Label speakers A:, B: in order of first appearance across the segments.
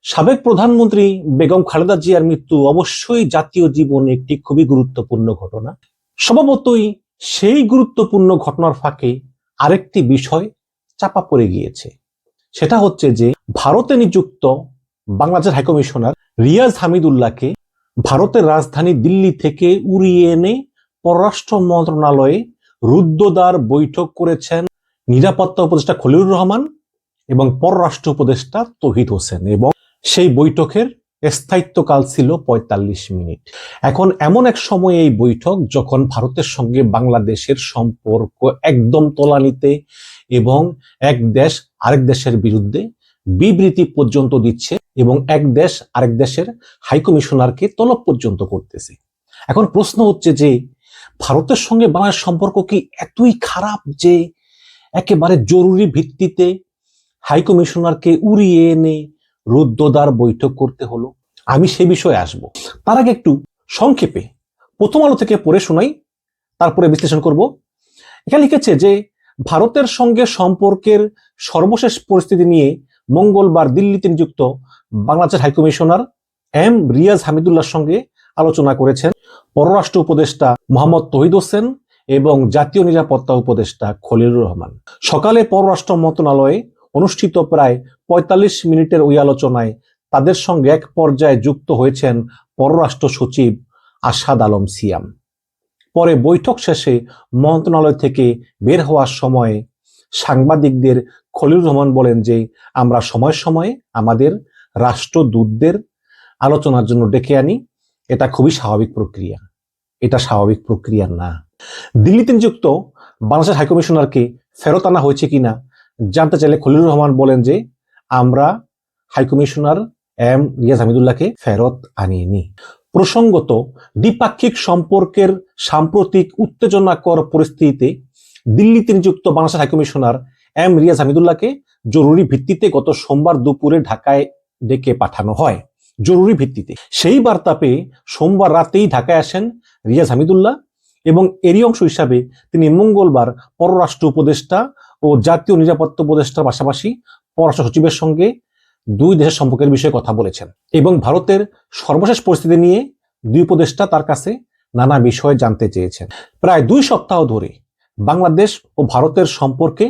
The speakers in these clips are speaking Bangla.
A: সাবেক প্রধানমন্ত্রী বেগম খালেদা জিয়ার মৃত্যু অবশ্যই জাতীয় জীবনে একটি খুবই গুরুত্বপূর্ণ ঘটনা। স্বভাবতই সেই গুরুত্বপূর্ণ ঘটনার ফাঁকে আরেকটি বিষয় চাপা পড়ে গিয়েছে। সেটা হচ্ছে যে ভারতে নিযুক্ত বাংলাদেশের হাইকমিশনার রিয়াজ হামিদুল্লাহকে ভারতের রাজধানী দিল্লি থেকে উড়িয়ে এনে পররাষ্ট্র মন্ত্রণালয়ে রুদ্ধদ্বার বৈঠক করেছেন নিরাপত্তা উপদেষ্টা খলিলুর রহমান এবং পররাষ্ট্র উপদেষ্টা তৌহিদ হোসেন, এবং সেই বৈঠকের স্থায়িত্বকাল ছিল ৪৫ মিনিট। এখন এমন এক সময় এই বৈঠক যখন ভারতের সঙ্গে বাংলাদেশের সম্পর্ক একদম তলানিতে এবং এক দেশ আরেক দেশের বিরুদ্ধে বিবৃতি পর্যন্ত দিচ্ছে এবং এক দেশ আরেক দেশের হাইকমিশনারকে তলব পর্যন্ত করতেছে। এখন প্রশ্ন হচ্ছে যে ভারতের সঙ্গে বাংলাদেশ সম্পর্ক কি এতই খারাপ যে একেবারে জরুরি ভিত্তিতে হাইকমিশনারকে উড়িয়ে এনে রুদ্ধদ্বার বৈঠক করতে হলো? আমি সে বিষয়ে আসব। তার আগে একটু সংক্ষেপে প্রথম আলো থেকে পড়ে শোনাই, তারপরে বিশ্লেষণ করব। এখানে লিখেছে যে ভারতের সঙ্গে সম্পর্কের সর্বশেষ পরিস্থিতি নিয়ে মঙ্গলবার দিল্লিতে নিযুক্ত বাংলাদেশের হাইকমিশনার এম রিয়াজ হামিদুল্লাহর সঙ্গে আলোচনা করেছেন পররাষ্ট্র উপদেষ্টা মোহাম্মদ তৌহিদ হোসেন এবং জাতীয় নিরাপত্তা উপদেষ্টা খলিলুর রহমান। সকালে পররাষ্ট্র মন্ত্রণালয়ে অনুষ্ঠিত প্রায় ৪৫ মিনিটের ওই আলোচনায় তাদের সঙ্গে এক পর্যায়ে যুক্ত হয়েছেন পররাষ্ট্র সচিব আসাদ আলম সিয়াম। পরে বৈঠক শেষে মন্ত্রণালয় থেকে বের হওয়ার সময় সাংবাদিকদের খলিলুর রহমান বলেন যে আমরা সময় সময়ে আমাদের রাষ্ট্রদূতদের আলোচনার জন্য ডেকে আনি, এটা খুবই স্বাভাবিক প্রক্রিয়া। এটা স্বাভাবিক প্রক্রিয়া না। দিল্লিতে নিযুক্ত বাংলাদেশের হাইকমিশনারকে ফেরত আনা হয়েছে কিনা জানতে চাইলে খলিলুর রহমান বলেন যে আমরা হাইকমিশনার এম রিয়াজ হামিদুল্লাহকে ফেরত আনিনি। প্রসঙ্গত, দ্বিপাক্ষিক সম্পর্কের সাম্প্রতিক উত্তেজনাকর পরিস্থিতিতে দিল্লিতে নিযুক্ত বাংলাদেশের হাইকমিশনার এম রিয়াজ হামিদুল্লাহকে জরুরি ভিত্তিতে গত সোমবার দুপুরে ঢাকায় ডেকে পাঠানো হয়। জরুরি ভিত্তিতে সেই বার্তা পেয়ে সোমবার রাতেই ঢাকায় আসেন রিয়াজ হামিদুল্লাহ এবং এরই অংশ হিসাবে তিনি মঙ্গলবার পররাষ্ট্র উপদেষ্টা ও জাতীয় নিরাপত্তা উপদেষ্টার পাশাপাশি পররাষ্ট্র সচিবের সঙ্গে দুই দেশের সম্পর্কের বিষয়ে কথা বলেছেন এবং ভারতের সর্বশেষ পরিস্থিতি নিয়ে দুই উপদেষ্টা তার কাছে নানা বিষয় জানতে চেয়েছেন। প্রায় ২ সপ্তাহ ধরে বাংলাদেশ ও ভারতের সম্পর্কে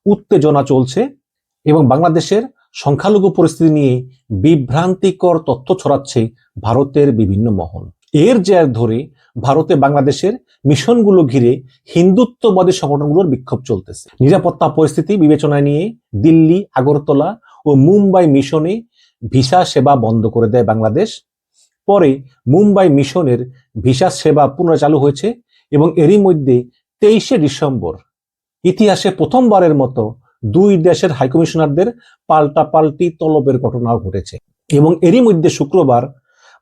A: উত্তেজনা চলছে এবং বাংলাদেশের সংখ্যালঘু পরিস্থিতি নিয়ে বিভ্রান্তিকর তথ্য ছড়াচ্ছে ভারতের বিভিন্ন মহল। এর জের ধরে ভারতে বাংলাদেশের মিশনগুলো ঘিরে হিন্দুত্ববাদী সংগঠনগুলোর বিক্ষোভ চলতেছে। নিরাপত্তা পরিস্থিতি বিবেচনায় নিয়ে দিল্লি, আগরতলা ও মুম্বাই মিশনে ভিসা সেবা বন্ধ করে দেয় বাংলাদেশ। পরে মুম্বাই মিশনের ভিসা সেবা পুনরায় চালু হয়েছে এবং এরই মধ্যে ২৩শে ডিসেম্বর ইতিহাসে প্রথমবারের মতো দুই দেশের হাইকমিশনারদের পাল্টাপাল্টি তলবের ঘটনাও ঘটেছে। এবং এরই মধ্যে শুক্রবার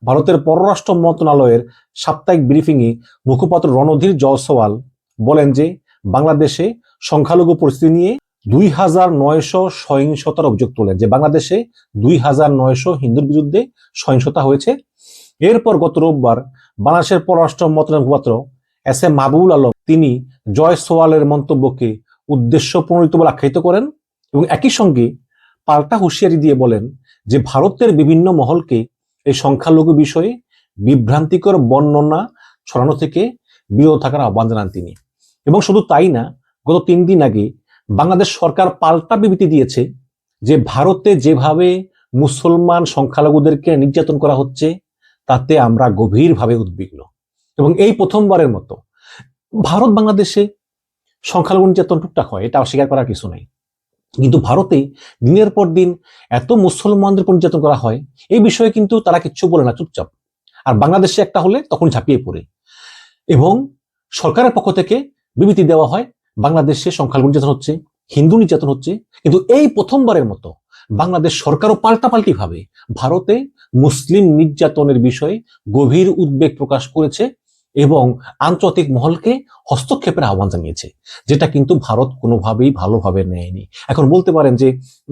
A: ভারতের পররাষ্ট্র মন্ত্রণালয়ের সাপ্তাহিক ব্রিফিংয়ে মুখপাত্র রণধীর জয়সওয়াল বলেন যে বাংলাদেশে সংখ্যালঘু পরিস্থিতি নিয়ে ২৯০০ সহিংসতার অভিযোগ তোলেন, যে বাংলাদেশে ২৯০০ হিন্দুর বিরুদ্ধে সহিংসতা হয়েছে। এরপর গত রোববার বাংলাদেশের পররাষ্ট্র মন্ত্রণালয়ের মুখপাত্র এস এম মাহবুবুল আলম তিনি জয়সওয়ালের মন্তব্যকে উদ্দেশ্য প্রণোদিত বলে আখ্যায়িত করেন এবং একই সঙ্গে পাল্টা হুঁশিয়ারি দিয়ে বলেন যে ভারতের বিভিন্ন মহলকে এই সংখ্যালঘু বিষয়ে বিভ্রান্তিকর বর্ণনা ছড়ানো থেকে বিরত থাকার আহ্বান জানান তিনি। এবং শুধু তাই না, গত ৩ দিন আগে বাংলাদেশ সরকার পাল্টা বিবৃতি দিয়েছে যে ভারতে যেভাবে মুসলমান সংখ্যালঘুদেরকে নির্যাতন করা হচ্ছে তাতে আমরা গভীরভাবে উদ্বিগ্ন এবং এই প্রথমবারের মতো ভারত বাংলাদেশে সংখ্যালঘু নির্যাতন টুকটাক হয়, এটা অস্বীকার করার কিছু নাই, কিন্তু ভারতে দিনের পর দিন এত মুসলমানদের উপর নির্যাতন করা হয় এই বিষয়ে কিন্তু তারা কিচ্ছু বলে না, চুপচাপ। আর বাংলাদেশে একটা হলে তখন ঝাঁপিয়ে পড়ে এবং সরকারের পক্ষ থেকে বিবৃতি দেওয়া হয় বাংলাদেশে সংখ্যালঘু নির্যাতন হচ্ছে, হিন্দু নির্যাতন হচ্ছে। কিন্তু এই প্রথমবারের মতো বাংলাদেশ সরকারও পাল্টাপাল্টি ভাবে ভারতে মুসলিম নির্যাতনের বিষয়ে গভীর উদ্বেগ প্রকাশ করেছে এবং আন্তর্জাতিক মহলকে হস্তক্ষেপের আহ্বান জানিয়েছে, যেটা কিন্তু ভারত কোনোভাবেই ভালোভাবে নেয়নি। এখন বলতে পারেন যে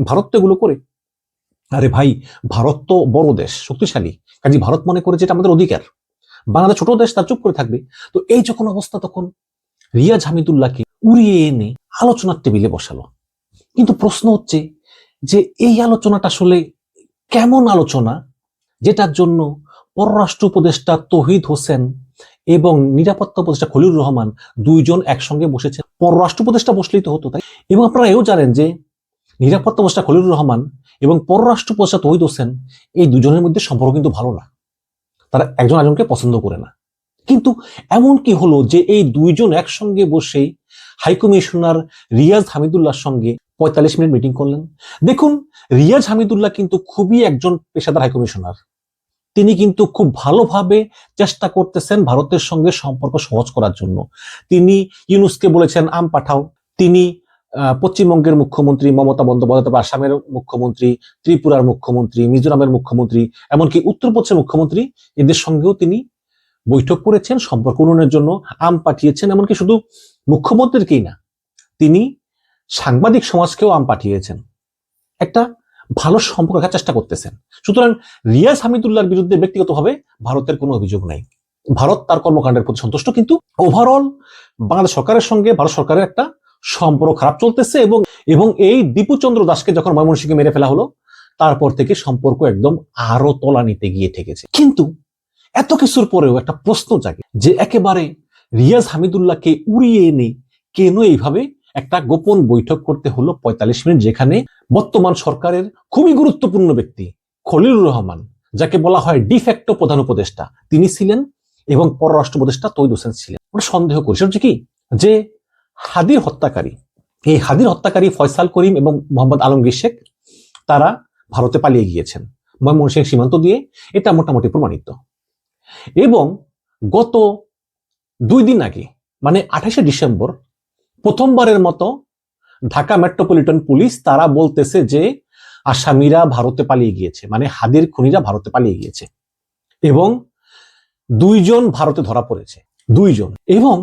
A: ভারত তো এগুলো করে, আরে ভাই, ভারত তো বড় দেশ, শক্তিশালী, কাজে ভারত মনে করে যেটা আমাদের অধিকার। বাংলাদেশ ছোট দেশ, তার চুপ করে থাকবে। তো এই যখন অবস্থা, তখন রিয়াজ হামিদুল্লাহকে উড়িয়ে এনে আলোচনার টেবিলে বসালো। কিন্তু প্রশ্ন হচ্ছে যে এই আলোচনাটা আসলে কেমন আলোচনা, যেটার জন্য পররাষ্ট্র উপদেষ্টা তৌহিদ হোসেন এবং নিরাপত্তা উপদেষ্টা খলিলুর রহমান দুইজন একসঙ্গে বসেছেন। পররাষ্ট্র উপদেষ্টা বসলেই তো হতো, তাই? এবং আপনারা এও জানেন যে নিরাপত্তা উপদেষ্টা খলিলুর রহমান এবং পররাষ্ট্র উপদেষ্টা তৌহিদ হোসেন এই দুজনের মধ্যে সম্পর্ক কিন্তু ভালো না, তারা একজন আরেকজনকে পছন্দ করে না। কিন্তু এমন কি হলো যে এই দুইজন একসঙ্গে বসে হাইকমিশনার রিয়াজ হামিদুল্লাহর সঙ্গে 45 মিনিট মিটিং করলেন। দেখুন, রিয়াজ হামিদুল্লাহ কিন্তু খুবই একজন পেশাদার হাইকমিশনার। তিনি কিন্তু খুব ভালোভাবে চেষ্টা করতেছেন ভারতের সঙ্গে সম্পর্ক সহজ করার জন্য। তিনি ইউনুসকে বলেছেন আম পাঠাও। তিনি পশ্চিমবঙ্গের মুখ্যমন্ত্রী মমতা বন্দ্যোপাধ্যায়, আসামের মুখ্যমন্ত্রী, ত্রিপুরার মুখ্যমন্ত্রী, মিজোরামের মুখ্যমন্ত্রী, এমনকি উত্তরপ্রদেশের মুখ্যমন্ত্রী, এদের সঙ্গেও তিনি বৈঠক করেছেন, সম্পর্ক উন্নয়নের জন্য আম পাঠিয়েছেন। এমনকি শুধু মুখ্যমন্ত্রীকেই না, তিনি সাংবাদিক সমাজকেও আম পাঠিয়েছেন, একটা ভালো সম্পর্ক রাখার চেষ্টা করতেছেন। সুতরাং রিয়াজ হামিদুল্লাহর বিরুদ্ধে ব্যক্তিগতভাবে ভারতের কোনো অভিযোগ নাই, ভারত তার কর্মকাণ্ডের প্রতি সন্তুষ্ট। কিন্তু ওভারঅল বাংলাদেশ সরকারের সঙ্গে ভারত সরকারের একটা সম্পর্ক খারাপ চলতেছে। এবং এই দীপু চন্দ্র দাসকে যখন ময়মনসিংহে মেরে ফেলা হলো, তারপর থেকে সম্পর্ক একদম আরো তলানিতে গিয়ে ঠেকেছে। কিন্তু এত কিছুর পরেও একটা প্রশ্ন জাগে যে একেবারে রিয়াজ হামিদুল্লাহকে উড়িয়ে এনে কেন এইভাবে একটা গোপন বৈঠক করতে হলো 45 মিনিট, যেখানে বর্তমান সরকারের খুবই গুরুত্বপূর্ণ ব্যক্তি খলিলুর রহমান, যাকে বলা হয় ডিফ্যাক্টো প্রধান উপদেষ্টা, তিনি ছিলেন এবং পররাষ্ট্র উপদেষ্টা তৌহিদ হোসেন ছিলেন। ওরা সন্দেহ করেছে হচ্ছে কি যে হাদির হত্যাকারী, এই হাদির হত্যাকারী ফয়সাল করিম এবং মোহাম্মদ আলমগীর শেখ তারা ভারতে পালিয়ে গিয়েছেন ময়মনসিংহ সীমান্ত দিয়ে, এটা মোটামুটি প্রমাণিত। এবং গত 2 দিন আগে মানে 28শে ডিসেম্বর প্রথমবারের মতো ঢাকা মেট্রোপলিটন পুলিশ তারা বলতেছে যে আসামিরা ভারতে পালিয়ে গিয়েছে, মানে হাদির খুনিরা ভারতে পালিয়ে গিয়েছে এবং 2 জন ভারতে ধরা পড়েছে, 2 জন। এবং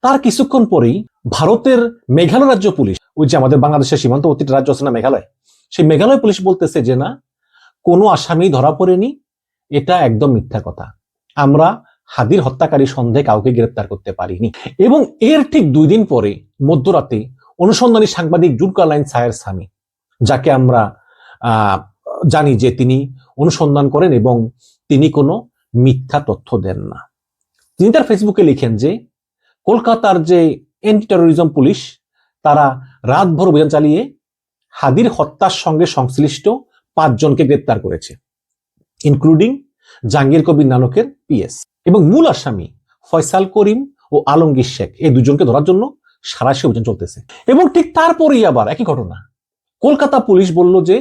A: তার কিছুক্ষণ পরেই ভারতের মেঘালয় রাজ্য পুলিশ, ওই যে আমাদের বাংলাদেশের সীমান্তবর্তী রাজ্য আছে না মেঘালয়, সেই মেঘালয় পুলিশ বলতেছে যে না, কোনো আসামি ধরা পড়েনি, এটা একদম মিথ্যা কথা, আমরা হাদির হত্যাকারী সন্দেহে কাউকে গ্রেপ্তার করতে পারিনি। এবং এর ঠিক 2 দিন পরে মধ্যরাতে অনুসন্ধানী সাংবাদিক জুলকারনাইন সায়ের স্বামী, যাকে আমরা জানি যে তিনি অনুসন্ধান করেন এবং তিনি কোনো মিথ্যা তথ্য দেন না, তিনি তার ফেসবুকে লিখেন যে কলকাতার যে অ্যান্টি টেরোরিজম পুলিশ তারা রাতভর অভিযান চালিয়ে হাদির হত্যার সঙ্গে সংশ্লিষ্ট 5 জনকে গ্রেপ্তার করেছে, ইনক্লুডিং জাহাঙ্গীর কবির নানকের পিএস। এবং মূল আসামি ফয়সাল করিম ও আলমগীর শেখ, এই 2 জনকে ধরার জন্য সারাশি অভিযান চলতেছে। এবং ঠিক তারপরেই আবার একই ঘটনা, কলকাতা পুলিশ বলল যে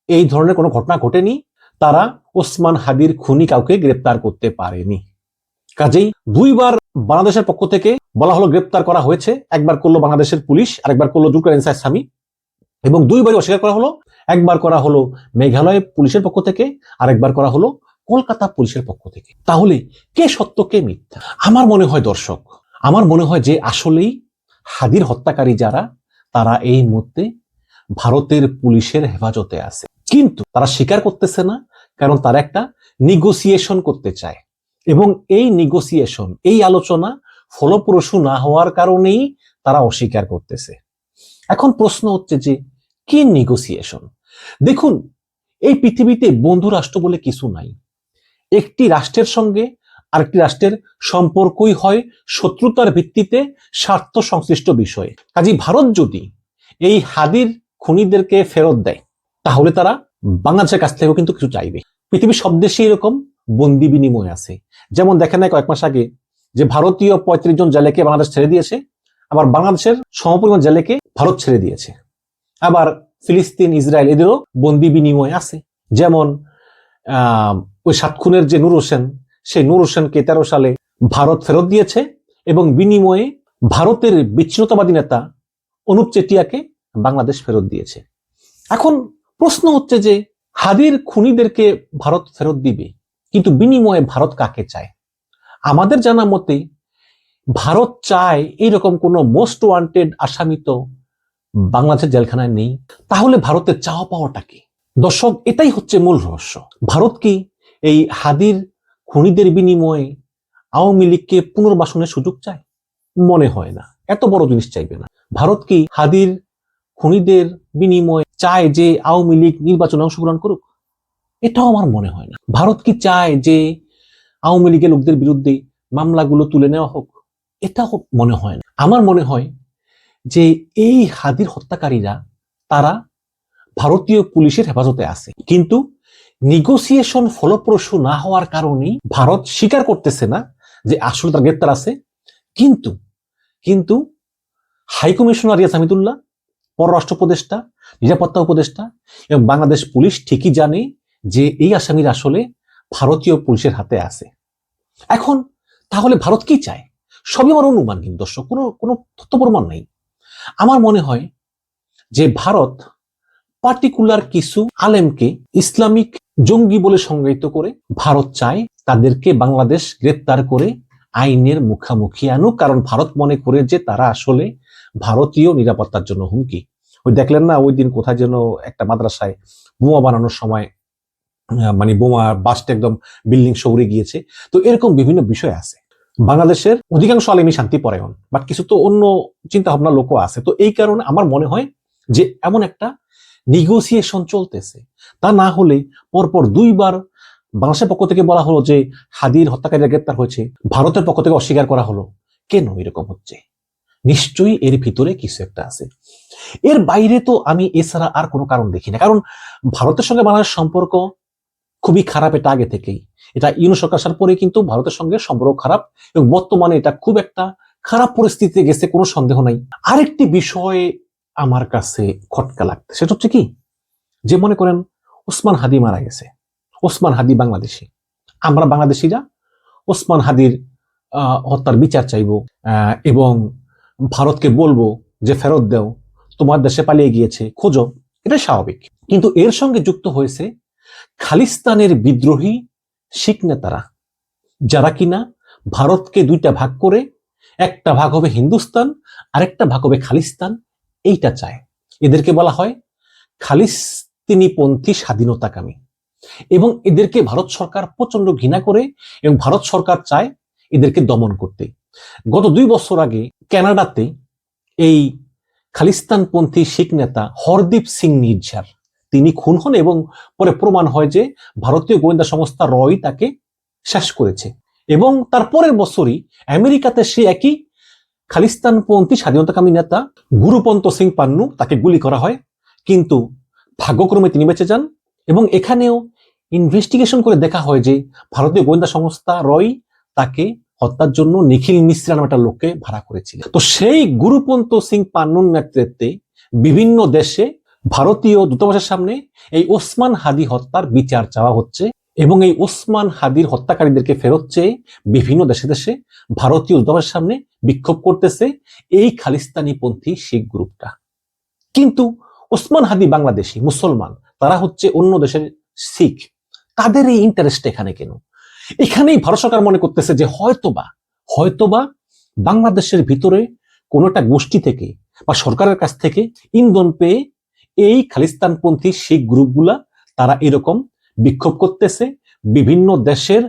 A: এই ধরনের কোনো ঘটনা ঘটেনি, তারা ওসমান হাদির খুনি কাউকে গ্রেপ্তার করতে পারেনি। কাজেই 2 বার বাংলাদেশের পক্ষ থেকে বলা হলো গ্রেপ্তার করা হয়েছে, একবার করলো বাংলাদেশের পুলিশ, আরেকবার করলো জুলকারনাইন সায়ের স্বামী, এবং 2 বারই অস্বীকার করা হলো। একবার করা হলো মেঘালয় পুলিশের পক্ষ থেকে, আরেকবার করা হলো কলকাতা পুলিশের পক্ষ থেকে। তাহলে কে সত্য কে মিথ্যা? আমার মনে হয় দর্শক, আমার মনে হয় যে আসলেই হাদির হত্যাকারী যারা, তারা এই মুহূর্তে ভারতের পুলিশের হেফাজতে আছে, কিন্তু তারা স্বীকার করতেছে না, কারণ তারা একটা নেগোসিয়েশন করতে চায় এবং এই নেগোসিয়েশন, এই আলোচনা ফলপ্রসূ না হওয়ার কারণেই তারা অস্বীকার করতেছে। এখন প্রশ্ন হচ্ছে যে কি নেগোসিয়েশন? দেখুন, এই পৃথিবীতে বন্ধু রাষ্ট্র বলে কিছু নাই, একটি রাষ্ট্রের সঙ্গে আরেকটি রাষ্ট্রের সম্পর্কই হয় শত্রুতার ভিত্তিতে স্বার্থ সংশ্লিষ্ট বিষয়ে। কাজেই ভারত যদি এই হাদির খুনিদেরকে ফেরত দেয়, তাহলে তারা বাংলাদেশের কাছ থেকেও কিন্তু কিছু চাইবে। পৃথিবীর সব দেশে এরকম বন্দি বিনিময় আছে। যেমন দেখেন না কয়েক মাস আগে যে ভারতীয় 35 জন জেলেকে বাংলাদেশ ছেড়ে দিয়েছে, আবার বাংলাদেশের সমপরিমাণ জেলেকে ভারত ছেড়ে দিয়েছে। আবার ফিলিস্তিন, ইসরায়েল, এদেরও বন্দি বিনিময় আছে। যেমন ওই 7 খুনের যে নূর হোসেন, সেই নূর হোসেনকে 13 সালে ভারত ফেরত দিয়েছে এবং বিনিময়ে ভারতের বিচ্ছিন্নতাবাদী নেতা অনুপ চেটিয়াকে বাংলাদেশ ফেরত দিয়েছে। এখন প্রশ্ন হচ্ছে যে হাদির খুনিদেরকে ভারত ফেরত দিবে, কিন্তু বিনিময়ে ভারত কাকে চায়? আমাদের জানা মতে ভারত চায় এইরকম কোনো মোস্ট ওয়ান্টেড আসামি তো বাংলাদেশের জেলখানায় নেই। তাহলে ভারতের চাওয়া পাওয়াটা কি? দর্শক, এটাই হচ্ছে মূল রহস্য। ভারত কি এই হাদির খুনিদের বিনিময়ে আওয়ামী লীগকে পুনর্বাসনের সুযোগ চায়? মনে হয় না, এত বড় জিনিস চাইবে না। ভারত কি হাদির খুনিদের বিনিময়ে চায় যে আওয়ামী লীগ নির্বাচনে অংশগ্রহণ করুক? এটাও আমার মনে হয় না। ভারত কি চায় যে আওয়ামী লীগের লোকদের বিরুদ্ধে মামলাগুলো তুলে নেওয়া হোক? এটাও মনে হয় না। আমার মনে হয় যে এই হাদির হত্যাকারীরা তারা ভারতীয় পুলিশের হেফাজতে আছে, কিন্তু নেগোসিয়েশন ফলপ্রসূ না হওয়ার কারণেই ভারত স্বীকার করতেছে না যে আসলে তার গ্রেপ্তার আছে। কিন্তু কিন্তু হাইকমিশনার রিয়াজ হামিদুল্লাহ, পররাষ্ট্র উপদেষ্টা, নিরাপত্তা উপদেষ্টা এবং বাংলাদেশ পুলিশ ঠিকই জানে যে এই আসামিরা আসলে ভারতীয় পুলিশের হাতে আছে। এখন তাহলে ভারত কি চায়? সবই আমার অনুমান, কিন্তু দর্শক, কোনো কোনো তথ্য প্রমাণ নাই। আমার মনে হয় যে ভারত পার্টিকুলার কিছু আলেমকে ইসলামিক জঙ্গি বলে সংজ্ঞায়িত করে ভারত চায় তাদেরকে বাংলাদেশ গ্রেপ্তার করে আইনের মুখামুখি আনুক, কারণ ভারত মনে করে যে তারা আসলে ভারতীয় নিরাপত্তার জন্য হুমকি। ওই দেখলেন না ওই দিন কোথায় যেন একটা মাদ্রাসায় বোমা বানানোর সময় মানে বোমা বাস্ট একদম বিল্ডিং সৌরে গিয়েছে। তো এরকম বিভিন্ন বিষয় আছে। বাংলাদেশের অধিকাংশ আলেমই শান্তি পরায়ণ, বাট কিছু তো অন্য চিন্তা ভাবনা লোকও আছে। তো এই কারণে আমার মনে হয় যে এমন একটা নেগোসিয়েশন চলতেছে। তা না হলে পরপর দুইবার বাংলাদেশের পক্ষ থেকে বলা হলো যে হাদির হত্যাকারীরা গ্রেপ্তার হয়েছে, ভারতের পক্ষ থেকে অস্বীকার করা হলো। কেন এরকম হচ্ছে? নিশ্চয়ই এর ভিতরে কিছু একটা আছে। এর বাইরে তো আমি এছাড়া আর কোনো কারণ দেখি না। কারণ ভারতের সঙ্গে বাংলাদেশের সম্পর্ক খুবই খারাপ, এটা আগে থেকেই। এটা ইউনূস সরকার আসার পরে কিন্তু ভারতের সঙ্গে সম্পর্ক খারাপ, এবং বর্তমানে এটা খুব একটা খারাপ পরিস্থিতিতে গেছে, কোনো সন্দেহ নাই। আরেকটি বিষয় আমার কাছে খটকা লাগছে, সেটা হচ্ছে কি, যে মনে করেন ওসমান হাদি মারা গেছে, ওসমান হাদি বাংলাদেশি, আমরা বাংলাদেশিরা ওসমান হাদির হত্যার বিচার চাইব এবং ভারতকে বলবো যে ফেরত দাও, তোমার দেশে পালিয়ে গিয়েছে, খোঁজো। এটা স্বাভাবিক। কিন্তু এর সঙ্গে যুক্ত হয়েছে খালিস্তানের বিদ্রোহী শিখ নেতারা, যারা কিনা ভারতকে দুইটা ভাগ করে একটা ভাগ হবে হিন্দুস্তান, আরেকটা ভাগ হবে খালিস্তান, এইটা চায়। এদেরকে বলা হয় খালিস্তিনিপন্থী স্বাধীনতাকামী, এবং এদেরকে ভারত সরকার প্রচন্ড ঘৃণা করে এবং ভারত সরকার চায় এদেরকে দমন করতে। গত 2 বছর আগে কানাডাতে এই খালিস্তানপন্থী শিখ নেতা হরদীপ সিং নির্ঝার তিনি খুন হন, এবং পরে প্রমাণ হয় যে ভারতীয় গোয়েন্দা সংস্থা রয় তাকে শেষ করেছে। এবং তার পরের বছরই আমেরিকাতে সে একই খালিস্তানপন্থী স্বাধীনতাকামী নেতা গুরুপন্ত সিং পান্নু, তাকে গুলি করা হয়, কিন্তু ভাগ্যক্রমে তিনি বেঁচে যান। এবং এখানেও ইনভেস্টিগেশন করে দেখা হয় যে ভারতীয় গোয়েন্দা সংস্থা রয় তাকে হত্যার জন্য নিখিল মিশ্রা নামে একটা লোককে ভাড়া করেছিল। তো সেই গুরুপন্ত সিং পান্নুর নেতৃত্বে বিভিন্ন দেশে ভারতীয় দূতাবাসের সামনে এই ওসমান হাদি হত্যার বিচার চাওয়া হচ্ছে, এবং এই ওসমান হাদির হত্যাকারীদেরকে ফেরত চেয়ে বিভিন্ন দেশে দেশে ভারতীয় দূতাবাসের সামনে বিক্ষোভ করতেছে এই খালিস্তানিপন্থী শিখ গ্রুপটা। কিন্তু ওসমান হাদি বাংলাদেশি মুসলমান, তারা হচ্ছে অন্য দেশের শিখ, তাদের এই ইন্টারেস্ট এখানে কেন? এখানেই ভারত সরকার মনে করতেছে যে হয়তোবা বাংলাদেশের ভিতরে কোন একটা গোষ্ঠী থেকে বা সরকারের কাছ থেকে ইন্ধন পেয়ে এই খালিস্তানপন্থী শিখ গ্রুপগুলা তারা এরকম বিক্ষোভ করতেছে বিভিন্ন দেশের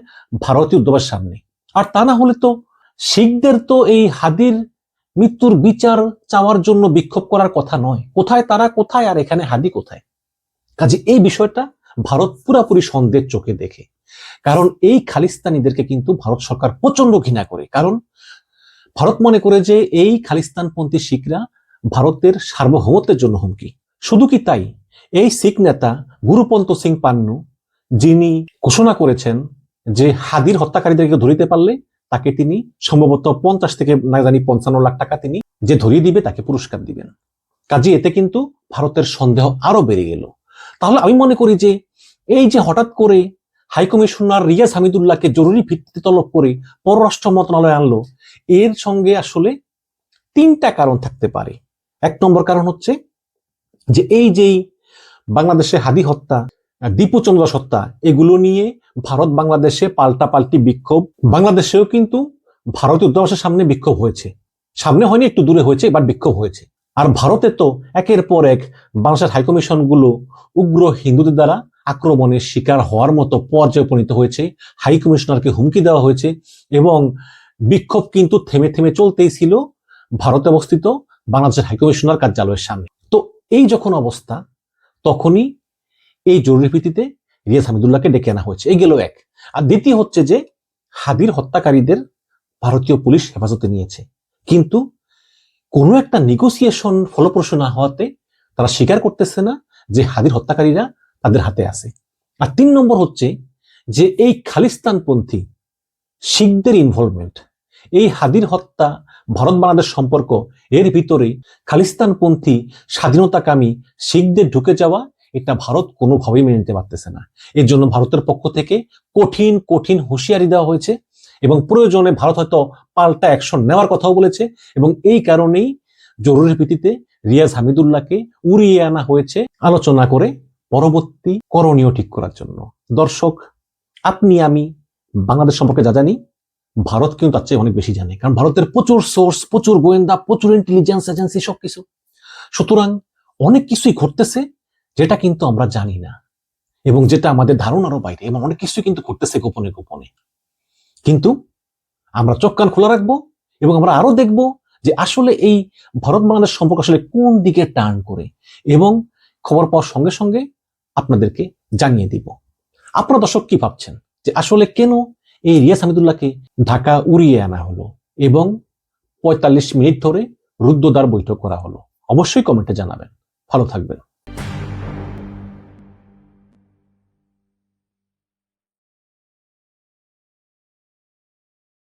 A: ভারতীয় দূতাবাসের সামনে। আর তা না হলে তো শিখদের তো এই হাদির মৃত্যুর বিচার চাওয়ার জন্য বিক্ষোভ করার কথা নয়। কোথায় তারা, কোথায়, আর এখানে হাদি কোথায়? কাজে এই বিষয়টা ভারত পুরাপুরি সন্দেহের চোখে দেখে। কারণ এই খালিস্তানিদেরকে কিন্তু ভারত সরকার প্রচন্ড ঘৃণা করে, কারণ ভারত মনে করে যে এই খালিস্তানপন্থী শিখরা ভারতের সার্বভৌমত্বের জন্য হুমকি। শুধু কি তাই, এই শিখ নেতা গুরুপন্ত সিং পান্নু, যিনি ঘোষণা করেছেন যে হাদির হত্যাকারীদেরকে ধরিতে পারলে তাকে তিনি সম্ভবত 50 থেকে না জানি 55 লাখ টাকা তিনি যে ধরিয়ে দিবে তাকে পুরস্কার দিবেন। কাজে এতে কিন্তু ভারতের সন্দেহ আরো বেড়ে গেল। তাহলে আমি মনে করি যে এই যে হঠাৎ করে হাইকমিশনার রিয়াজ হামিদুল্লাহকে জরুরি ভিত্তিতে তলব করে পররাষ্ট্র মন্ত্রণালয় আনলো, এর সঙ্গে আসলে 3টা কারণ থাকতে পারে। 1 নম্বর কারণ হচ্ছে যে এই যেই বাংলাদেশে হাদি হত্যা, দীপু চন্দ্র হত্যা, এগুলো নিয়ে ভারত বাংলাদেশে পাল্টাপাল্টি বিক্ষোভ, বাংলাদেশেও কিন্তু ভারতীয় দূতাবাসের সামনে বিক্ষোভ হয়েছে, সামনে হয়নি, একটু দূরে হয়েছে, এবার বিক্ষোভ হয়েছে। আর ভারতে তো একের পর এক বাংলাদেশের হাইকমিশন গুলো উগ্র হিন্দুদের দ্বারা আক্রমণের শিকার হওয়ার মতো পর্যায়ে উপনীত হয়েছে, হাইকমিশনারকে হুমকি দেওয়া হয়েছে, এবং বিক্ষোভ কিন্তু থেমে থেমে চলতেই ছিল ভারতে অবস্থিত বাংলাদেশের হাইকমিশনার কার্যালয়ের সামনে। তো এই যখন অবস্থা, তখনই এই জরুরি ভিত্তিতে রিয়াজ হামিদুল্লাহকে ডেকে আনা হয়েছে। এই গেল এক। আর দ্বিতীয় হচ্ছে যে হাদির হত্যাকারীদের ভারতীয় পুলিশ হেফাজতে নিয়েছে, কিন্তু কোনো একটা নেগোসিয়েশন ফলপ্রসূ না হওয়াতে তারা স্বীকার করতেছে না যে হাদির হত্যাকারীরা তাদের হাতে আছে। আর 3 নম্বর হচ্ছে যে এই খালিস্তানপন্থী শিখদের ইনভলভমেন্ট, এই হাদির হত্যা, ভারত বাংলাদেশ সম্পর্ক, এর ভিতরে খালিস্তানপন্থী স্বাধীনতাকামী শিখদের ঢুকে যাওয়া, এটা ভারত কোনোভাবেই মেনে নিতে পারতেছে না। এর জন্য ভারতের পক্ষ থেকে কঠিন কঠিন হুঁশিয়ারি দেওয়া হয়েছে এবং প্রয়োজনে ভারত হয়তো পাল্টা অ্যাকশন নেওয়ার কথাও বলেছে। এবং এই কারণেই জরুরি ভিত্তিতে রিয়াজ হামিদুল্লাহকে উড়িয়ে আনা হয়েছে আলোচনা করে পরবর্তী করণীয় ঠিক করার জন্য। দর্শক, আপনি আমি বাংলাদেশ সম্পর্কে যা জানি, ভারত কিন্তু তার চেয়ে অনেক বেশি জানে, কারণ ভারতের প্রচুর সোর্স, প্রচুর গোয়েন্দা, প্রচুর ইন্টেলিজেন্স এজেন্সি, সবকিছু। সুতরাং অনেক কিছুই ঘটতেছে যেটা কিন্তু আমরা জানি না এবং যেটা আমাদের ধারণারও বাইরে, এবং অনেক কিছুই কিন্তু ঘটতেছে গোপনে গোপনে। কিন্তু আমরা চোখ কান খোলা রাখবো এবং আমরা আরো দেখব যে আসলে এই ভারত বাংলাদেশ সম্পর্ক আসলে কোন দিকে টার্ন করে, এবং খবর পাওয়ার সঙ্গে সঙ্গে আপনাদেরকে জানিয়ে দিব। আপনারা দর্শক কি ভাবছেন যে আসলে কেন এই রিয়াজ হামিদুল্লাহকে ঢাকা উড়িয়ে আনা হলো এবং 45 মিনিট ধরে রুদ্ধদ্বার বৈঠক করা হলো? অবশ্যই কমেন্টে জানাবেন। ভালো থাকবেন।